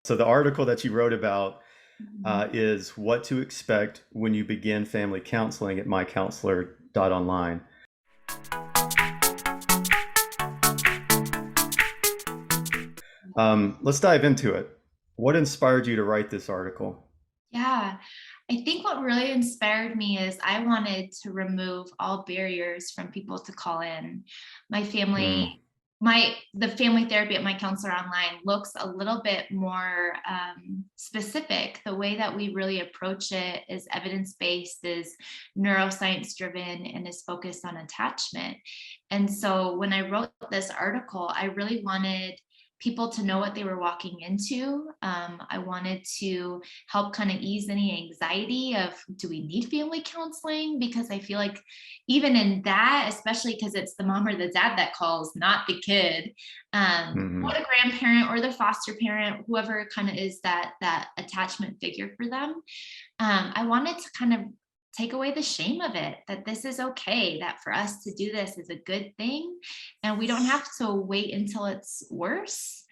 So the article that you wrote about Mhm. is what to expect when you begin family counseling at MyCounselor.Online. Let's dive into it. What inspired you to write this article? Yeah. I think what really inspired me is I wanted to remove all barriers from people to call in. My family, Mm, the family therapy at My Counselor Online looks a little bit more specific. The way that we really approach it is evidence based, is neuroscience driven, and is focused on attachment. And so when I wrote this article, I really wanted people to know what they were walking into. I wanted to help kind of ease any anxiety of, do we need family counseling? Because I feel like even in that, especially because it's the mom or the dad that calls, not the kid, or hmm the grandparent or the foster parent, whoever kind of is that attachment figure for them. I wanted to kind of take away the shame of it, that this is okay, that for us to do this is a good thing. And we don't have to wait until it's worse,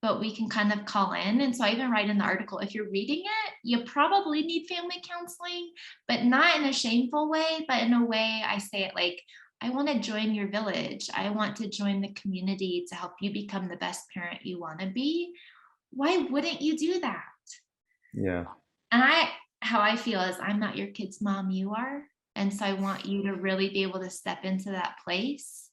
but we can kind of call in. And so I even write in the article, if you're reading it, you probably need family counseling, but not in a shameful way, but in a way I say it like, I want to join your village. I want to join the community to help you become the best parent you want to be. Why wouldn't you do that? Yeah, And how I feel is I'm not your kid's mom, you are. And so I want you to really be able to step into that place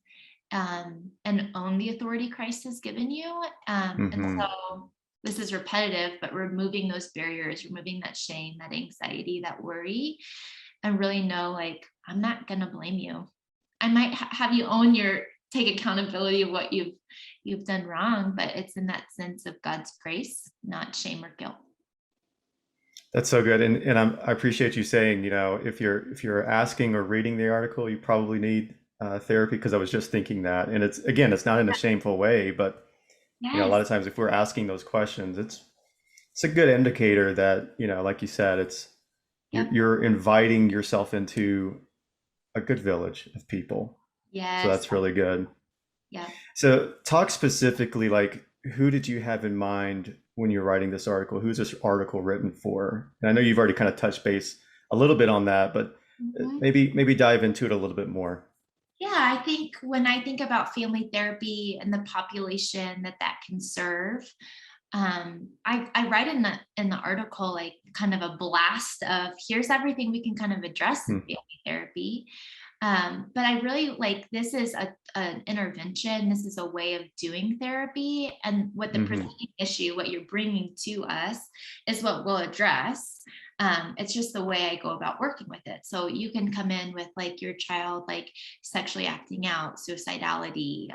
and own the authority Christ has given you. And hmm so this is repetitive, but removing those barriers, removing that shame, that anxiety, that worry, and really know like, I'm not going to blame you. I might have you own take accountability of what you've done wrong, but it's in that sense of God's grace, not shame or guilt. that's so good. And I appreciate you saying, if you're asking or reading the article, you probably need therapy because I was just thinking that. And it's again, it's not in a shameful way, but a lot Yes. of times if we're asking those questions, it's a good indicator that, like you said, it's you're Yep. you're inviting yourself into a good village of people. So Yes. that's really good. Yep. So talk specifically, like who did you have in mind when you're writing this article? Who's this article written for? And I know you've already kind of touched base a little bit on that, but Mhm. maybe dive into it a little bit more. Yeah, I think when I think about family therapy and the population that can serve, I write in the article like kind of a blast of here's everything we can kind of address in Hmm. family therapy. But I really like this is an intervention. This is a way of doing therapy, and what the hmm presenting issue, what you're bringing to us, is what we'll address. It's just the way I go about working with it. So you can come in with like your child, like sexually acting out, suicidality,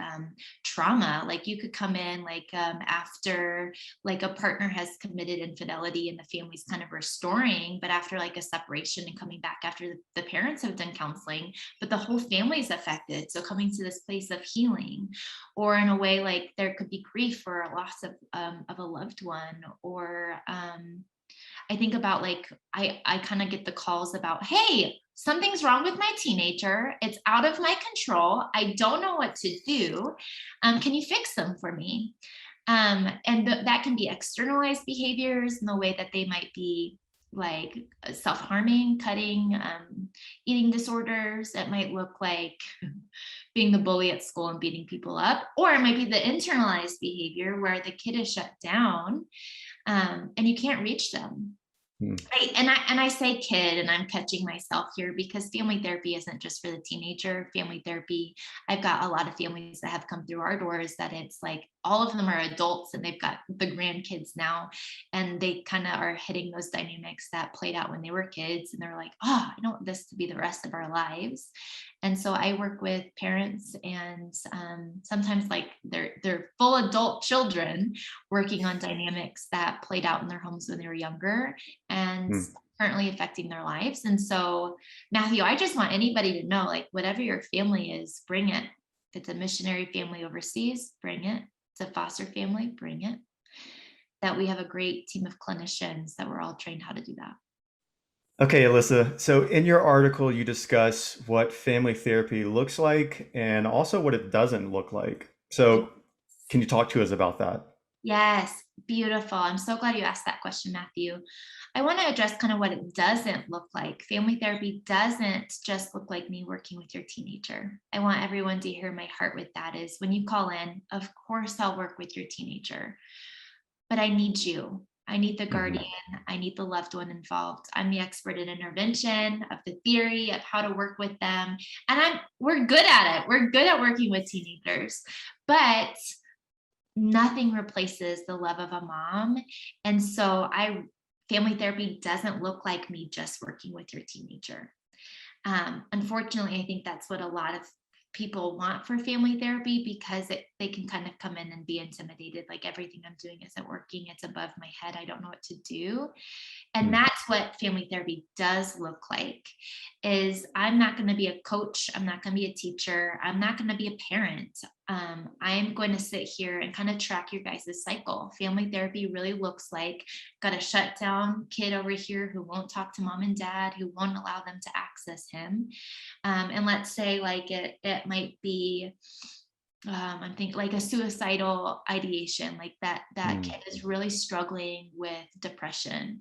trauma. Like you could come in like after like a partner has committed infidelity and the family's kind of restoring, but after like a separation and coming back after the parents have done counseling, but the whole family is affected. So coming to this place of healing, or in a way like there could be grief or a loss of a loved one, or I think about like I kind of get the calls about, hey, something's wrong with my teenager. It's out of my control. I don't know what to do. Can you fix them for me? And that can be externalized behaviors in the way that they might be like self-harming, cutting, eating disorders. It might look like being the bully at school and beating people up, or it might be the internalized behavior where the kid is shut down, and you can't reach them. Right. And I say kid, and I'm catching myself here because family therapy isn't just for the teenager. Family therapy, I've got a lot of families that have come through our doors that it's like all of them are adults and they've got the grandkids now, and they kind of are hitting those dynamics that played out when they were kids, and they're like, oh, I don't want this to be the rest of our lives. And so I work with parents and sometimes like they're full adult children working on dynamics that played out in their homes when they were younger and hmm currently affecting their lives. And so, Matthew, I just want anybody to know, like, whatever your family is, bring it. If it's a missionary family overseas, bring it. If it's a foster family, bring it. That we have a great team of clinicians that we're all trained how to do that. Okay, Alyssa. So in your article, you discuss what family therapy looks like and also what it doesn't look like. Yeah. So can you talk to us about that? Yes. Beautiful. I'm so glad you asked that question, Matthew. I want to address kind of what it doesn't look like. Family therapy doesn't just look like me working with your teenager. I want everyone to hear my heart with that is when you call in, of course, I'll work with your teenager, but I need you. I need the guardian. I need the loved one involved. I'm the expert in intervention, of the theory of how to work with them. And we're good at it. We're good at working with teenagers, but nothing replaces the love of a mom. And so family therapy doesn't look like me just working with your teenager. Unfortunately, I think that's what a lot of people want for family therapy because they can kind of come in and be intimidated, like everything I'm doing isn't working, it's above my head, I don't know what to do. And that's what family therapy does look like is I'm not going to be a coach, I'm not going to be a teacher, I'm not going to be a parent. I'm going to sit here and kind of track your guys' cycle. Family therapy really looks like got a shut down kid over here who won't talk to mom and dad, who won't allow them to access him. And let's say like it might be I'm thinking like a suicidal ideation, like that kid is really struggling with depression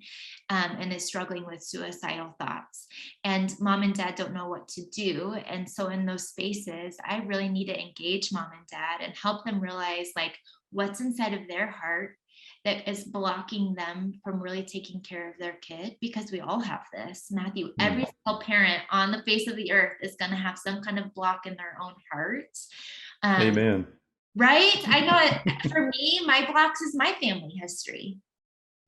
and is struggling with suicidal thoughts. And mom and dad don't know what to do. And so in those spaces, I really need to engage mom and dad and help them realize like what's inside of their heart that is blocking them from really taking care of their kid, because we all have this, Matthew. Every single parent on the face of the earth is going to have some kind of block in their own heart. Amen. Right? I know it, for me, my blocks is my family history.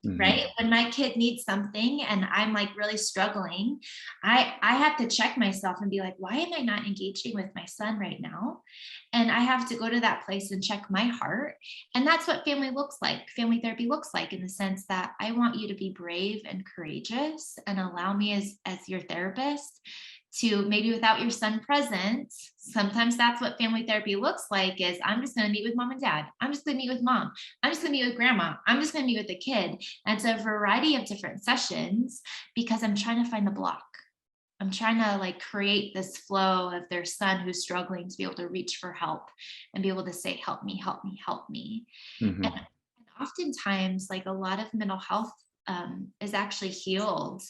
Right? When my kid needs something and I'm like really struggling, I have to check myself and be like, why am I not engaging with my son right now? And I have to go to that place and check my heart. And that's what family looks like. Family therapy looks like, in the sense that I want you to be brave and courageous and allow me as your therapist to, maybe without your son present, sometimes that's what family therapy looks like, is I'm just going to meet with mom and dad. I'm just going to meet with mom. I'm just going to meet with grandma. I'm just going to meet with the kid. And it's a variety of different sessions because I'm trying to find the block. I'm trying to like create this flow of their son who's struggling to be able to reach for help and be able to say, help me, help me, help me. And oftentimes, like a lot of mental health is actually healed.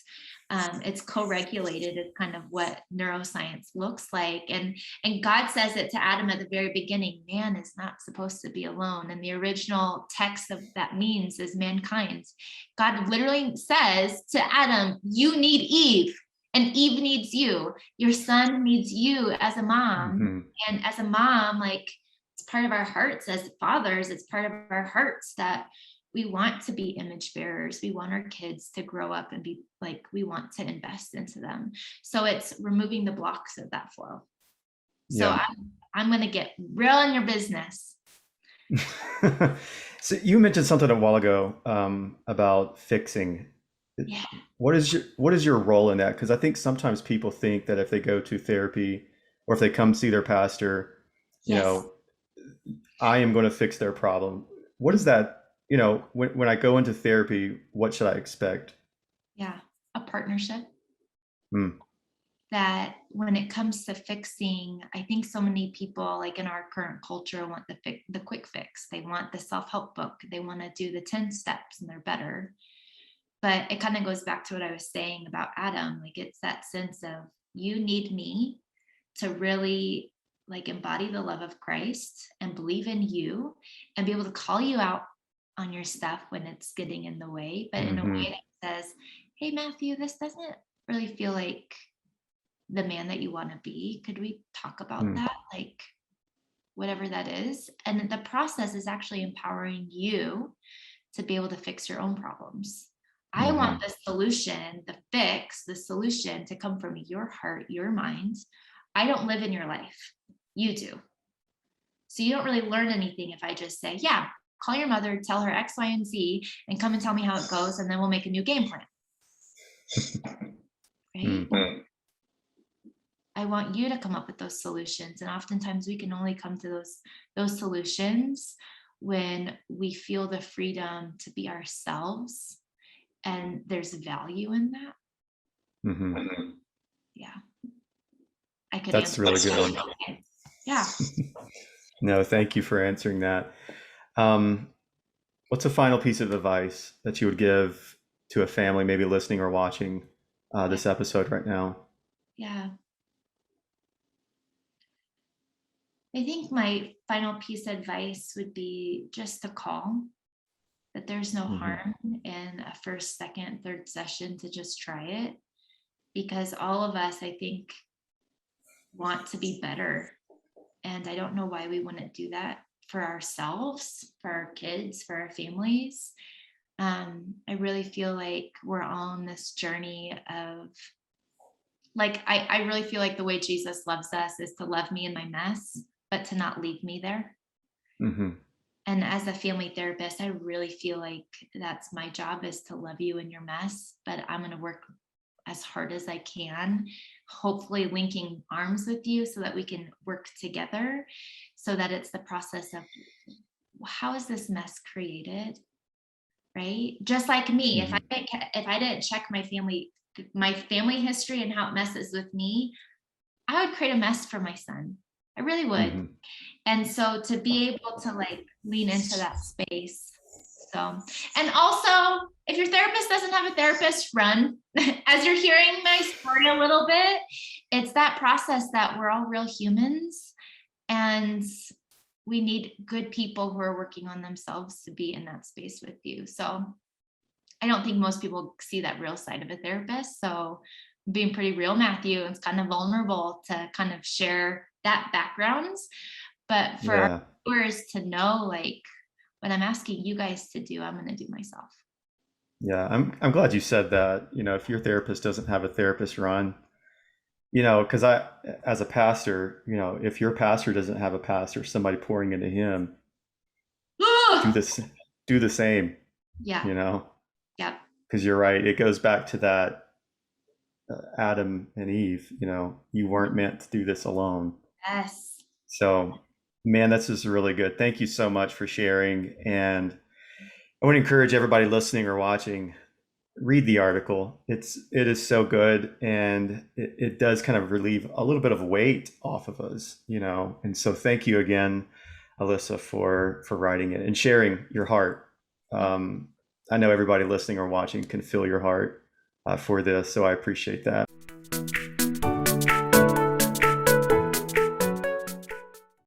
It's co-regulated is kind of what neuroscience looks like. And God says it to Adam at the very beginning, man is not supposed to be alone. And the original text of that means is mankind. God literally says to Adam, you need Eve. And Eve needs you. Your son needs you as a mom. And as a mom, like it's part of our hearts as fathers, it's part of our hearts that we want to be image bearers. We want our kids to grow up and be like, we want to invest into them. So it's removing the blocks of that flow. So I'm going to get real in your business. So you mentioned something a while ago about fixing. Yeah. What is your role in that? Because I think sometimes people think that if they go to therapy or if they come see their pastor, you know, I am going to fix their problem. What is that? You know, when I go into therapy, what should I expect? Yeah, a partnership. That when it comes to fixing, I think so many people like in our current culture want the quick fix. They want the self-help book. They want to do the 10 steps and they're better. But it kind of goes back to what I was saying about Adam. Like it's that sense of you need me to really like embody the love of Christ and believe in you and be able to call you out on your stuff when it's getting in the way, but in a way that says, hey, Matthew, this doesn't really feel like the man that you want to be. Could we talk about that? Like whatever that is. And the process is actually empowering you to be able to fix your own problems. I want the solution, the fix, the solution to come from your heart, your mind. I don't live in your life. You do. So you don't really learn anything if I just say, yeah, call your mother, tell her X, Y, and Z, and come and tell me how it goes, and then we'll make a new game plan. Right? I want you to come up with those solutions. And oftentimes we can only come to those solutions when we feel the freedom to be ourselves. And there's value in that. Yeah. I could That's answer really that. good. Yeah. No, thank you for answering that. What's a final piece of advice that you would give to a family, maybe listening or watching Yeah. this episode right now? Yeah. I think my final piece of advice would be just to call, that there's no Hmm. harm in a first, second, third session to just try it, because all of us, I think, want to be better. And I don't know why we wouldn't do that for ourselves, for our kids, for our families. I really feel like we're all on this journey of, like, I really feel like the way Jesus loves us is to love me in my mess, but to not leave me there. Hmm. And as a family therapist, I really feel like that's my job, is to love you in your mess, but I'm going to work as hard as I can, hopefully linking arms with you so that we can work together, so that it's the process of, how is this mess created? Right? Just like me, Hmm. if I didn't check my family history and how it messes with me, I would create a mess for my son. I really would. Hmm. And so to be able to like lean into that space. So, and also, if your therapist doesn't have a therapist, run. As you're hearing my story a little bit, it's that process that we're all real humans, and we need good people who are working on themselves to be in that space with you. So I don't think most people see that real side of a therapist. So being pretty real, Matthew, it's kind of vulnerable to kind of share that backgrounds. But for our Yeah. viewers to know, like, what I'm asking you guys to do, I'm going to do myself. Yeah. I'm glad you said that. If your therapist doesn't have a therapist run, because as a pastor, if your pastor doesn't have a pastor, somebody pouring into him, do this, do the same, Yeah. you know, Yep. because you're right. It goes back to that Adam and Eve, you weren't meant to do this alone. Yes. So, man, this is really good. Thank you so much for sharing. And I would encourage everybody listening or watching, read the article. It is so good, and it does kind of relieve a little bit of weight off of us. And so thank you again, Alyssa, for writing it and sharing your heart. I know everybody listening or watching can feel your heart for this, so I appreciate that.